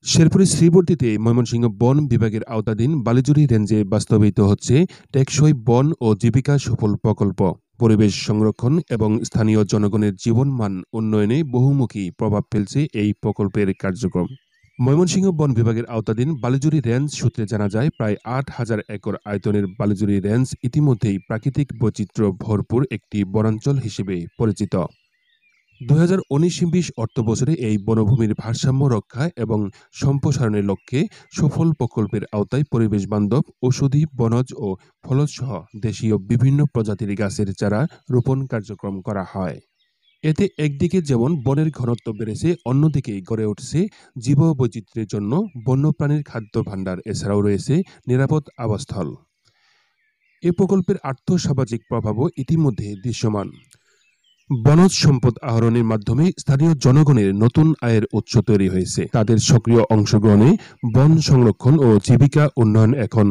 শেরপুরের শ্রীবর্দীতে ময়মনসিংহ বন বিভাগের আওতাধীন বালিজুড়ি রেঞ্জে বাস্তবায়িত হচ্ছে টেকসই বন ও জীবিকা সফল প্রকল্প। পরিবেশ সংরক্ষণ এবং স্থানীয় জনগণের জীবনমান উন্নয়নে বহুমুখী প্রভাব ফেলছে এই প্রকল্পের কার্যক্রম। ময়মনসিংহ বন বিভাগের আওতাধীন বালিজুড়ি রেঞ্জ সূত্রে জানা যায়, প্রায় ৮,০০০ একর আয়তনের বালিজুড়ি রেঞ্জ ইতিমধ্যেই প্রাকৃতিক বৈচিত্র্য ভরপুর একটি বনাঞ্চল হিসেবে পরিচিত। ২০১৯-২০ অর্থবছরে এই বনভূমির ভারসাম্য রক্ষা এবং সম্প্রসারণের লক্ষ্যে সফল প্রকল্পের আওতায় পরিবেশ বান্ধব ঔষধি, বনজ ও ফলজসহ দেশীয় বিভিন্ন প্রজাতির গাছের চারা রোপণ কার্যক্রম করা হয়। এতে একদিকে যেমন বনের ঘনত্ব বেড়েছে, অন্যদিকে গড়ে উঠছে জীববৈচিত্র্যের জন্য বন্যপ্রাণীর খাদ্য ভাণ্ডার। এছাড়াও রয়েছে নিরাপদ আবাসস্থল। এ প্রকল্পের আর্থ-সামাজিক প্রভাবও ইতিমধ্যে দৃশ্যমান। বনজ সম্পদ আহরণের মাধ্যমে স্থানীয় জনগণের নতুন আয়ের উৎস তৈরি হয়েছে। তাদের সক্রিয় অংশগ্রহণে বন সংরক্ষণ ও জীবিকা উন্নয়ন এখন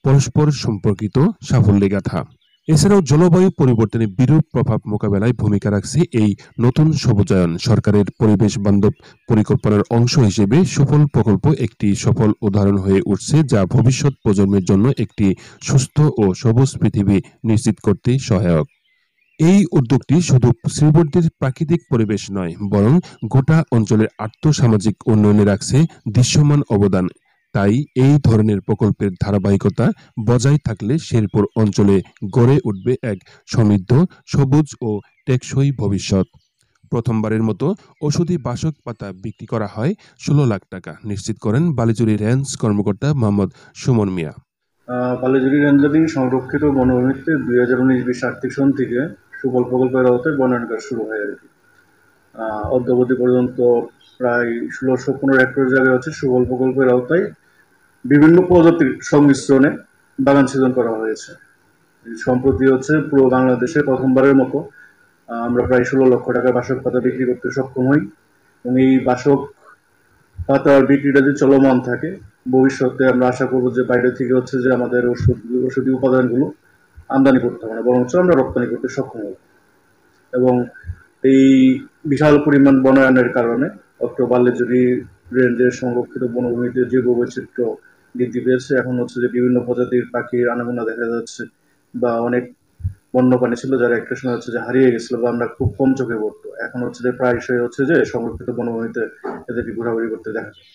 পরস্পর সম্পর্কিত সাফল্যে গাথা। এছাড়াও জলবায়ু পরিবর্তনের বিরূপ প্রভাব মোকাবেলায় ভূমিকা রাখছে এই নতুন সবুজায়ন। সরকারের পরিবেশ বান্ধব পরিকল্পনার অংশ হিসেবে সফল প্রকল্প একটি সফল উদাহরণ হয়ে উঠছে, যা ভবিষ্যৎ প্রজন্মের জন্য একটি সুস্থ ও সবুজ পৃথিবী নিশ্চিত করতে সহায়ক। এই উদ্যোগটি শুধু শ্রীবর্দীর প্রাকৃতিক পরিবেশ নয়, বরং গোটা অঞ্চলের আর্থ-সামাজিক উন্নয়নে রাখছে দৃশ্যমান অবদান। তাই এই ধরনের প্রকল্পের ধারাবাহিকতা বজায় থাকলে শেরপুর অঞ্চলে গড়ে উঠবে এক সমৃদ্ধ, সবুজ ও টেকসই ভবিষ্যৎ। প্রথমবারের মতো ঔষধি বাসক পাতা বিক্রি করা হয় ১৬ লাখ টাকা, নিশ্চিত করেন বালিজুড়ি রেঞ্জ কর্মকর্তা মোহাম্মদ সুমন মিয়া। বালিজুড়ি রেঞ্জাধীন সংরক্ষিত বনভূমিতে ২০১৯-২০ আর্থিক সন থেকে সুফল প্রকল্পের আওতায় বনায়ন কাজ শুরু হয় আর কি। অদ্যাবধি পর্যন্ত প্রায় ১৬১৫ হেক্টর জায়গায় হচ্ছে সুফল প্রকল্পের আওতায় বিভিন্ন প্রজাতির সংমিশ্রণে বাগান সৃজন করা হয়েছে। সম্প্রতি হচ্ছে পুরো বাংলাদেশে প্রথমবারের মতো আমরা প্রায় ১৬ লক্ষ টাকার বাসক পাতা বিক্রি করতে সক্ষম হই, এবং এই বাসক পাতার বিক্রিটা যদি চলমান থাকে, ভবিষ্যতে আমরা আশা করবো যে বাইরে থেকে হচ্ছে যে আমাদের ওষুধি উপাদানগুলো আমদানি করতে হবে না, বরঞ্চ আমরা রপ্তানি করতে সক্ষম হব। এবং এই বিশাল পরিমাণ বনায়নের কারণে বালিজুড়ি রেঞ্জের সংরক্ষিত বনভূমিতে জৈব বৈচিত্র্য বৃদ্ধি পেয়েছে। এখন হচ্ছে যে বিভিন্ন প্রজাতির পাখির আনাগোনা দেখা যাচ্ছে, বা অনেক বন্যপ্রাণী ছিল যারা একটা সময় হচ্ছে যে হারিয়ে গেছিল বা আমরা খুব কম চোখে পড়তো, এখন হচ্ছে যে প্রায়শই হচ্ছে যে সংরক্ষিত বনভূমিতে এদেরকে ঘোরাঘুরি করতে দেখা যায়।